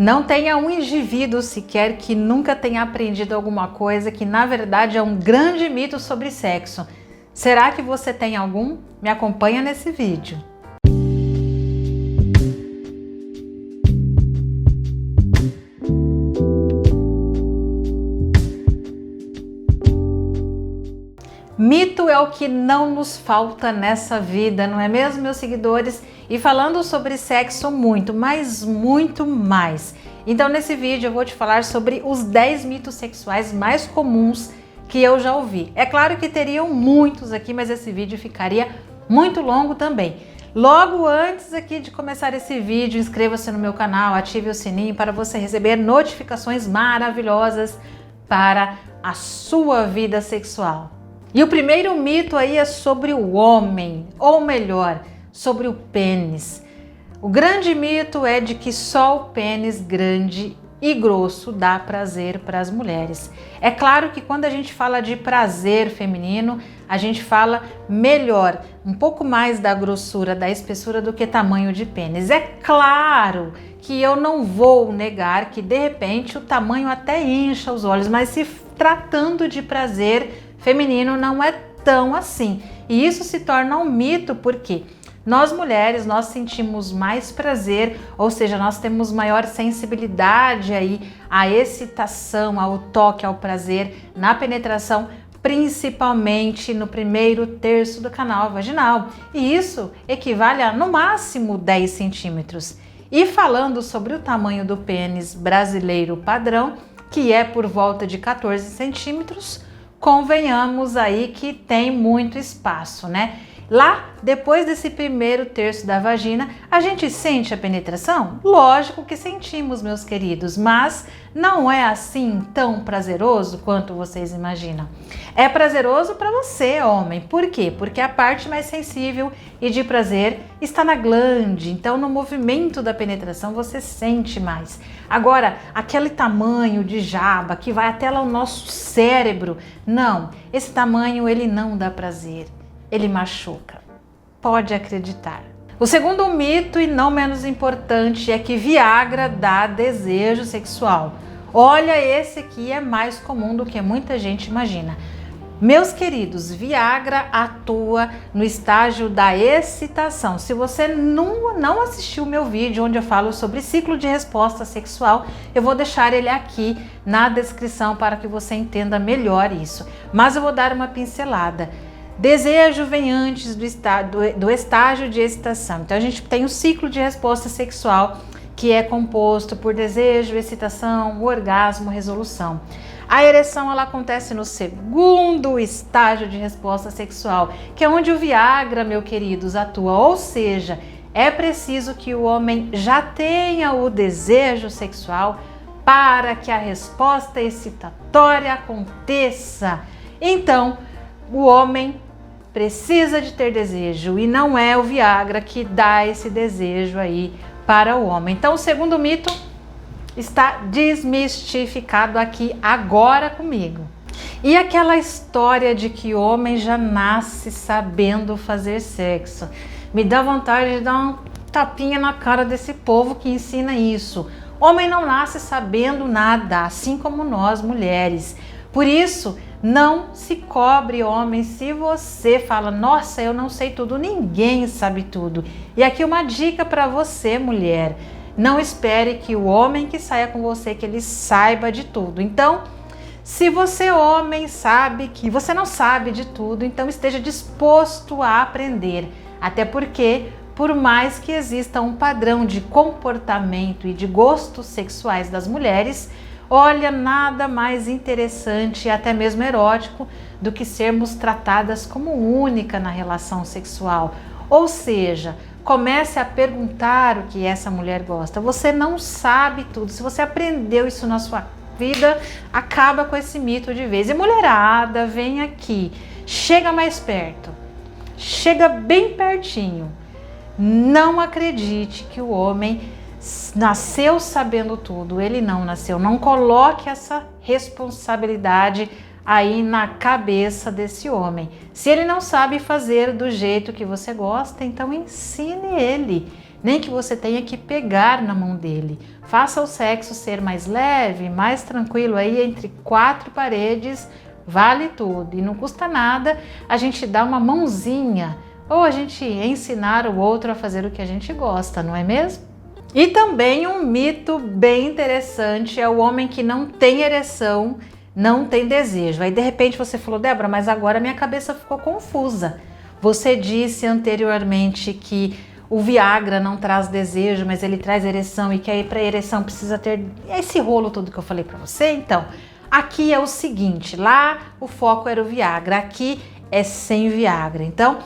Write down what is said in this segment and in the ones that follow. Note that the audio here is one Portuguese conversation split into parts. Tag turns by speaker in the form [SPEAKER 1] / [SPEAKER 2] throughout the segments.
[SPEAKER 1] Não tenha um indivíduo sequer que nunca tenha aprendido alguma coisa que na verdade é um grande mito sobre sexo. Será que você tem algum? Me acompanha nesse vídeo. Mito é o que não nos falta nessa vida, não é mesmo, meus seguidores? E falando sobre sexo muito, mas muito mais. Então nesse vídeo eu vou te falar sobre os 10 mitos sexuais mais comuns que eu já ouvi. É claro que teriam muitos aqui, mas esse vídeo ficaria muito longo também. Logo antes aqui de começar esse vídeo, inscreva-se no meu canal, ative o sininho para você receber notificações maravilhosas para a sua vida sexual. E o primeiro mito aí é sobre o homem, ou melhor, sobre o pênis. O grande mito é de que só o pênis grande e grosso dá prazer para as mulheres. É claro que quando a gente fala de prazer feminino, a gente fala melhor, um pouco mais da grossura, da espessura do que tamanho de pênis. É claro que eu não vou negar que de repente o tamanho até incha os olhos, mas se tratando de prazer feminino não é tão assim. E isso se torna um mito porque nós mulheres, nós sentimos mais prazer, ou seja, nós temos maior sensibilidade aí à excitação, ao toque, ao prazer, na penetração, principalmente no primeiro terço do canal vaginal. E isso equivale a no máximo 10 centímetros. E falando sobre o tamanho do pênis brasileiro padrão, que é por volta de 14 centímetros, convenhamos aí que tem muito espaço, né? Lá, depois desse primeiro terço da vagina, a gente sente a penetração? Lógico que sentimos, meus queridos, mas não é assim tão prazeroso quanto vocês imaginam. É prazeroso para você, homem. Por quê? Porque a parte mais sensível e de prazer está na glande. Então, no movimento da penetração, você sente mais. Agora, aquele tamanho de jaba que vai até lá o nosso cérebro, não. Esse tamanho, ele não dá prazer. Ele machuca. Pode acreditar. O segundo mito, e não menos importante, é que Viagra dá desejo sexual. Olha, esse aqui é mais comum do que muita gente imagina. Meus queridos, Viagra atua no estágio da excitação. Se você não assistiu o meu vídeo onde eu falo sobre ciclo de resposta sexual, eu vou deixar ele aqui na descrição para que você entenda melhor isso. Mas eu vou dar uma pincelada. Desejo vem antes do estágio de excitação. Então a gente tem o ciclo de resposta sexual que é composto por desejo, excitação, orgasmo, resolução. A ereção ela acontece no segundo estágio de resposta sexual, que é onde o Viagra, meus queridos, atua. Ou seja, é preciso que o homem já tenha o desejo sexual para que a resposta excitatória aconteça. Então, o homem precisa de ter desejo e não é o Viagra que dá esse desejo aí para o homem. Então, o segundo mito está desmistificado aqui agora comigo. E aquela história de que o homem já nasce sabendo fazer sexo? Me dá vontade de dar um tapinha na cara desse povo que ensina isso. Homem não nasce sabendo nada, assim como nós mulheres. Por isso, não se cobre, homem, se você fala, nossa, eu não sei tudo, ninguém sabe tudo. E aqui uma dica para você, mulher, não espere que o homem que saia com você, que ele saiba de tudo. Então, se você, homem, sabe que você não sabe de tudo, então esteja disposto a aprender. Até porque, por mais que exista um padrão de comportamento e de gostos sexuais das mulheres, olha, nada mais interessante e até mesmo erótico do que sermos tratadas como única na relação sexual. Ou seja, comece a perguntar o que essa mulher gosta. Você não sabe tudo. Se você aprendeu isso na sua vida, acaba com esse mito de vez. E mulherada, vem aqui. Chega mais perto. Chega bem pertinho. Não acredite que o homem nasceu sabendo tudo. Ele não nasceu. Não coloque essa responsabilidade aí na cabeça desse homem. Se ele não sabe fazer do jeito que você gosta, então ensine ele. nem que você tenha que pegar na mão dele. Faça o sexo ser mais leve, mais tranquilo aí entre quatro paredes, vale tudo. E não custa nada a gente dar uma mãozinha ou a gente ensinar o outro a fazer o que a gente gosta, não é mesmo? E também um mito bem interessante é o homem que não tem ereção, não tem desejo. Aí de repente você falou, Débora, mas agora minha cabeça ficou confusa. Você disse anteriormente que o Viagra não traz desejo, mas ele traz ereção e que aí para ereção precisa ter esse rolo todo que eu falei para você. Então, aqui é o seguinte, lá o foco era o Viagra, aqui é sem Viagra. Então,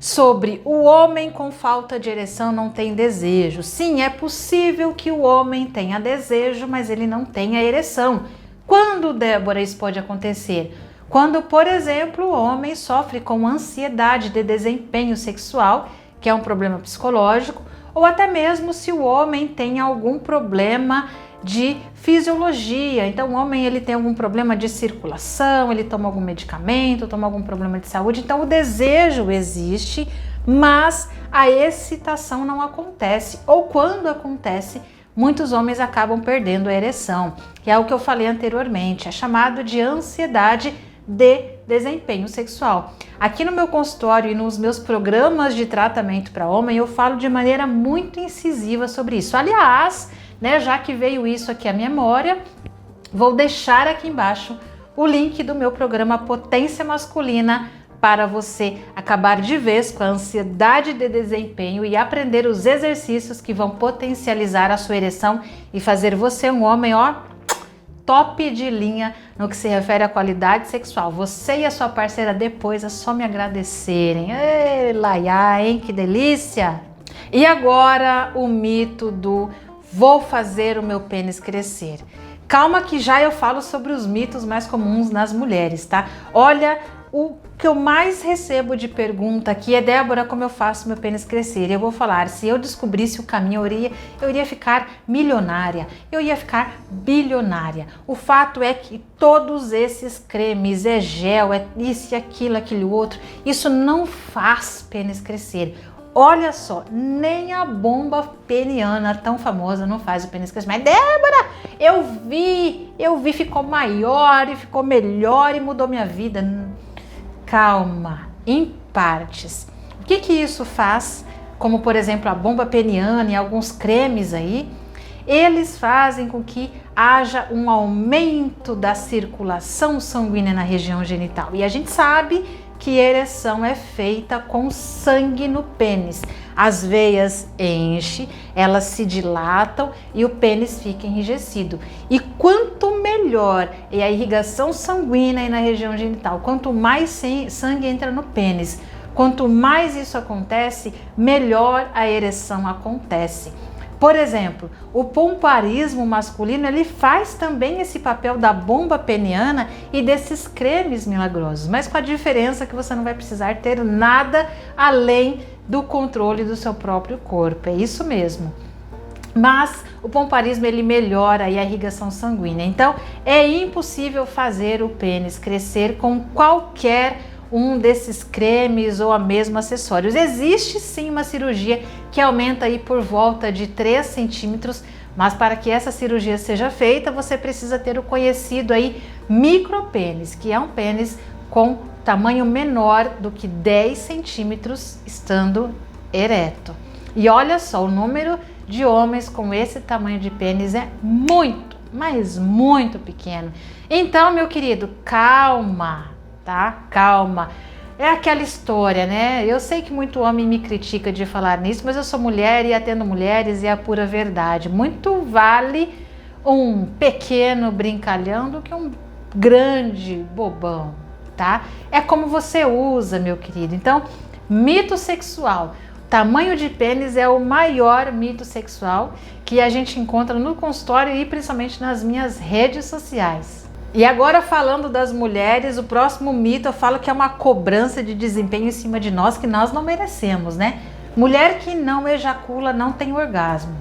[SPEAKER 1] sobre o homem com falta de ereção não tem desejo. Sim, é possível que o homem tenha desejo, mas ele não tenha ereção. Quando, Débora, isso pode acontecer? Quando, por exemplo, o homem sofre com ansiedade de desempenho sexual, que é um problema psicológico, ou até mesmo se o homem tem algum problema de fisiologia. Então o homem ele tem algum problema de circulação, ele toma algum medicamento, toma algum problema de saúde. Então o desejo existe, mas a excitação não acontece. Ou quando acontece, muitos homens acabam perdendo a ereção, que é o que eu falei anteriormente, é chamado de ansiedade de desempenho sexual. Aqui no meu consultório e nos meus programas de tratamento para homem, eu falo de maneira muito incisiva sobre isso. Aliás, né, já que veio isso aqui à memória, vou deixar aqui embaixo o link do meu programa Potência Masculina para você acabar de vez com a ansiedade de desempenho e aprender os exercícios que vão potencializar a sua ereção e fazer você um homem, ó, top de linha no que se refere à qualidade sexual. Você e a sua parceira depois é só me agradecerem. Ei, Laia, hein? Que delícia! E agora o mito do vou fazer o meu pênis crescer. Calma que já eu falo sobre os mitos mais comuns nas mulheres, tá? Olha, o que eu mais recebo de pergunta aqui é, Débora, como eu faço meu pênis crescer? E eu vou falar, se eu descobrisse o caminho, eu iria ficar milionária, eu ia ficar bilionária. O fato é que todos esses cremes, é gel, é isso e aquilo, aquele outro, isso não faz pênis crescer. Olha só, nem a bomba peniana tão famosa não faz o pênis crescer. Mas Débora, eu vi, ficou maior e ficou melhor e mudou minha vida. Calma, em partes. O que isso faz? Como por exemplo a bomba peniana e alguns cremes aí, eles fazem com que haja um aumento da circulação sanguínea na região genital. E a gente sabe que ereção é feita com sangue no pênis. As veias enchem, elas se dilatam e o pênis fica enrijecido. E quanto melhor é a irrigação sanguínea aí na região genital, quanto mais sangue entra no pênis, quanto mais isso acontece, melhor a ereção acontece. Por exemplo, o pomparismo masculino, ele faz também esse papel da bomba peniana e desses cremes milagrosos, mas com a diferença que você não vai precisar ter nada além do controle do seu próprio corpo, é isso mesmo. Mas o pomparismo ele melhora a irrigação sanguínea, então é impossível fazer o pênis crescer com qualquer um desses cremes ou a mesmo acessórios. Existe sim uma cirurgia que aumenta aí por volta de 3 centímetros, mas para que essa cirurgia seja feita, você precisa ter o conhecido aí micropênis, que é um pênis com tamanho menor do que 10 centímetros estando ereto. E olha só, o número de homens com esse tamanho de pênis é muito, mas muito pequeno. Então, meu querido, calma, tá? Calma. É aquela história, né? Eu sei que muito homem me critica de falar nisso, mas eu sou mulher e atendo mulheres e é a pura verdade. Muito vale um pequeno brincalhão do que um grande bobão, tá? É como você usa, meu querido. Então, mito sexual. Tamanho de pênis é o maior mito sexual que a gente encontra no consultório e principalmente nas minhas redes sociais. E agora falando das mulheres, o próximo mito eu falo que é uma cobrança de desempenho em cima de nós que nós não merecemos, né? Mulher que não ejacula não tem orgasmo.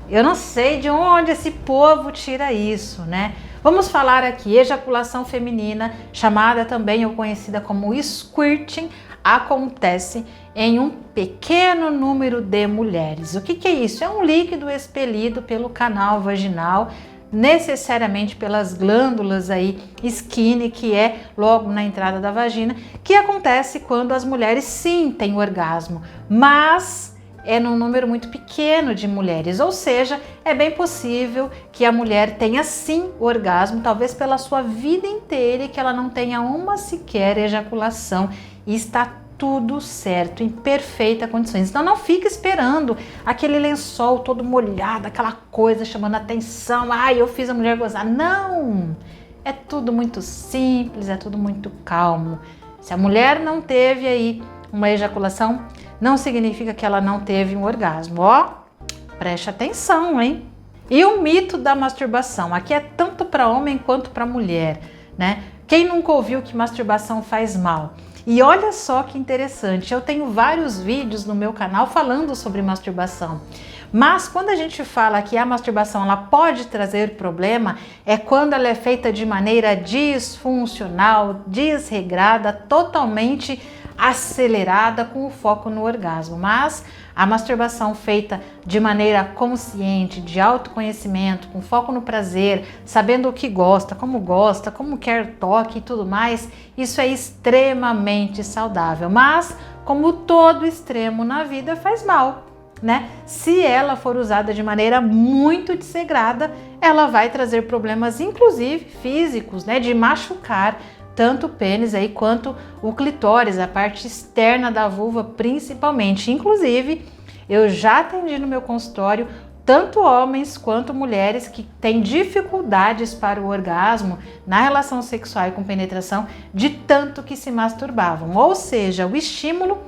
[SPEAKER 1] Eu não sei de onde esse povo tira isso, né? Vamos falar aqui, ejaculação feminina, chamada também ou conhecida como squirting, acontece em um pequeno número de mulheres. O que é isso? É um líquido expelido pelo canal vaginal, necessariamente pelas glândulas aí skin, que é logo na entrada da vagina, que acontece quando as mulheres sim têm orgasmo, mas é num número muito pequeno de mulheres, ou seja, é bem possível que a mulher tenha sim orgasmo, talvez pela sua vida inteira, e que ela não tenha uma sequer ejaculação, e está tudo certo, em perfeita condições. Então não fica esperando aquele lençol todo molhado, aquela coisa chamando atenção, ai, eu fiz a mulher gozar. Não! É tudo muito simples, é tudo muito calmo. Se a mulher não teve aí uma ejaculação, não significa que ela não teve um orgasmo. Ó, preste atenção, hein? E o mito da masturbação, aqui é tanto para homem quanto para mulher, né? Quem nunca ouviu que masturbação faz mal? E olha só que interessante, eu tenho vários vídeos no meu canal falando sobre masturbação. Mas quando a gente fala que a masturbação ela pode trazer problema, é quando ela é feita de maneira disfuncional, desregrada, totalmente acelerada, com o foco no orgasmo. Mas a masturbação feita de maneira consciente, de autoconhecimento, com foco no prazer, sabendo o que gosta, como quer toque e tudo mais, isso é extremamente saudável. Mas, como todo extremo na vida, faz mal, né? Se ela for usada de maneira muito desregrada, ela vai trazer problemas, inclusive físicos, né? De machucar tanto o pênis aí quanto o clitóris, a parte externa da vulva principalmente. Inclusive, eu já atendi no meu consultório tanto homens quanto mulheres que têm dificuldades para o orgasmo na relação sexual e com penetração, de tanto que se masturbavam. Ou seja, o estímulo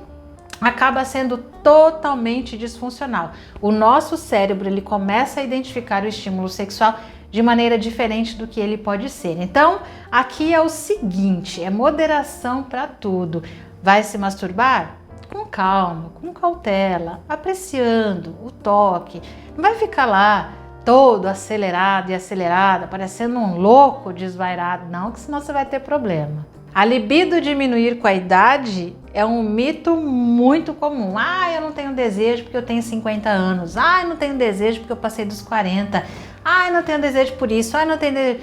[SPEAKER 1] acaba sendo totalmente disfuncional. O nosso cérebro ele começa a identificar o estímulo sexual de maneira diferente do que ele pode ser. Então, aqui é o seguinte, é moderação para tudo. Vai se masturbar? Com calma, com cautela, apreciando o toque. Não vai ficar lá todo acelerado e acelerada, parecendo um louco desvairado, não, que senão você vai ter problema. A libido diminuir com a idade é um mito muito comum. Ah, eu não tenho desejo porque eu tenho 50 anos. Ah, eu não tenho desejo porque eu passei dos 40. Ah, eu não tenho desejo por isso. Ah, eu não tenho desejo.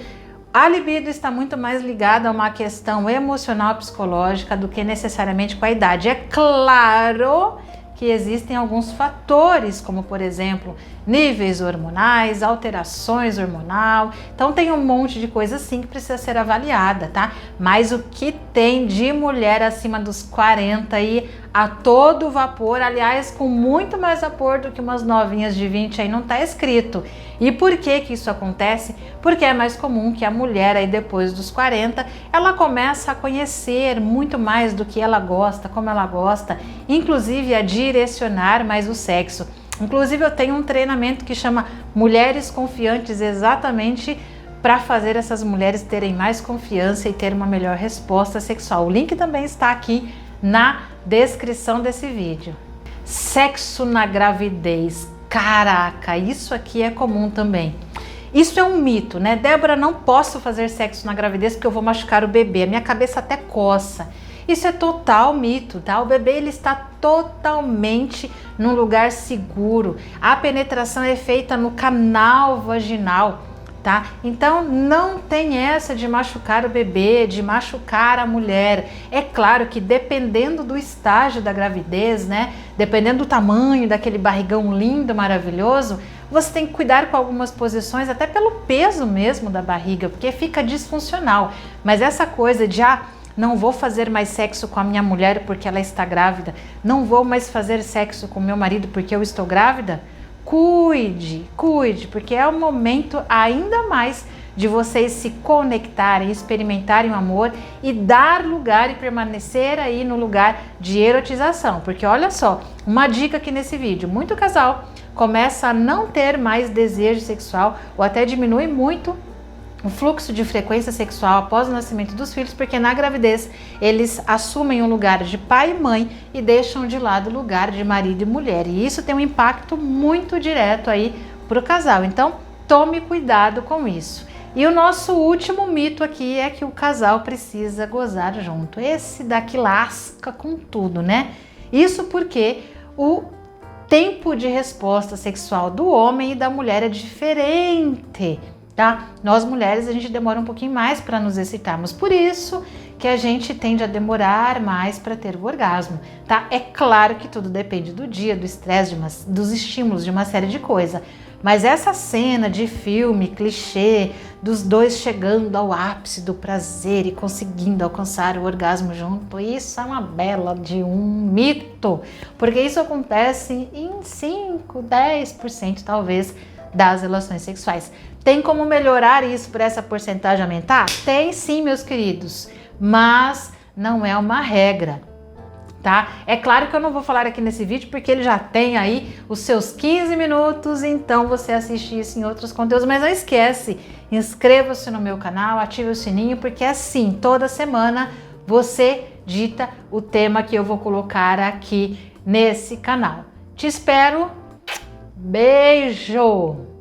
[SPEAKER 1] A libido está muito mais ligada a uma questão emocional, psicológica, do que necessariamente com a idade. É claro que existem alguns fatores, como por exemplo, níveis hormonais, alterações hormonal. Então tem um monte de coisa assim que precisa ser avaliada, tá? Mas o que tem de mulher acima dos 40 aí a todo vapor, aliás, com muito mais vapor do que umas novinhas de 20 aí não tá escrito. E por que que isso acontece? Porque é mais comum que a mulher aí depois dos 40, ela começa a conhecer muito mais do que ela gosta, como ela gosta, inclusive a direcionar mais o sexo. Inclusive eu tenho um treinamento que chama Mulheres Confiantes, exatamente para fazer essas mulheres terem mais confiança e ter uma melhor resposta sexual. O link também está aqui na descrição desse vídeo. Sexo na gravidez. Caraca, isso aqui é comum também. Isso é um mito, né? Débora, não posso fazer sexo na gravidez porque eu vou machucar o bebê. A minha cabeça até coça. Isso é total mito, tá? O bebê ele está totalmente num lugar seguro. A penetração é feita no canal vaginal, tá? Então não tem essa de machucar o bebê, de machucar a mulher. É claro que dependendo do estágio da gravidez, né? Dependendo do tamanho daquele barrigão lindo, maravilhoso, você tem que cuidar com algumas posições, até pelo peso mesmo da barriga, porque fica disfuncional. Mas essa coisa de não vou fazer mais sexo com a minha mulher porque ela está grávida, não vou mais fazer sexo com meu marido porque eu estou grávida, cuide, porque é o momento ainda mais de vocês se conectarem, experimentarem o amor e dar lugar e permanecer aí no lugar de erotização. Porque olha só, uma dica aqui nesse vídeo, muito casal começa a não ter mais desejo sexual ou até diminui muito o fluxo de frequência sexual após o nascimento dos filhos, porque na gravidez eles assumem um lugar de pai e mãe e deixam de lado o lugar de marido e mulher. E isso tem um impacto muito direto aí para o casal. Então, tome cuidado com isso. E o nosso último mito aqui é que o casal precisa gozar junto. Esse daqui lasca com tudo, né? Isso porque o tempo de resposta sexual do homem e da mulher é diferente, tá? Nós mulheres, a gente demora um pouquinho mais para nos excitarmos, por isso que a gente tende a demorar mais para ter o orgasmo, tá? É claro que tudo depende do dia, do estresse, dos estímulos, de uma série de coisas. Mas essa cena de filme, clichê, dos dois chegando ao ápice do prazer e conseguindo alcançar o orgasmo junto, isso é uma bela de um mito, porque isso acontece em 5, 10% talvez das relações sexuais. Tem como melhorar isso para essa porcentagem aumentar? Tem sim, meus queridos, mas não é uma regra. Tá? É claro que eu não vou falar aqui nesse vídeo porque ele já tem aí os seus 15 minutos, então você assiste isso em outros conteúdos, mas não esquece, inscreva-se no meu canal, ative o sininho, porque assim, toda semana você dita o tema que eu vou colocar aqui nesse canal. Te espero, beijo!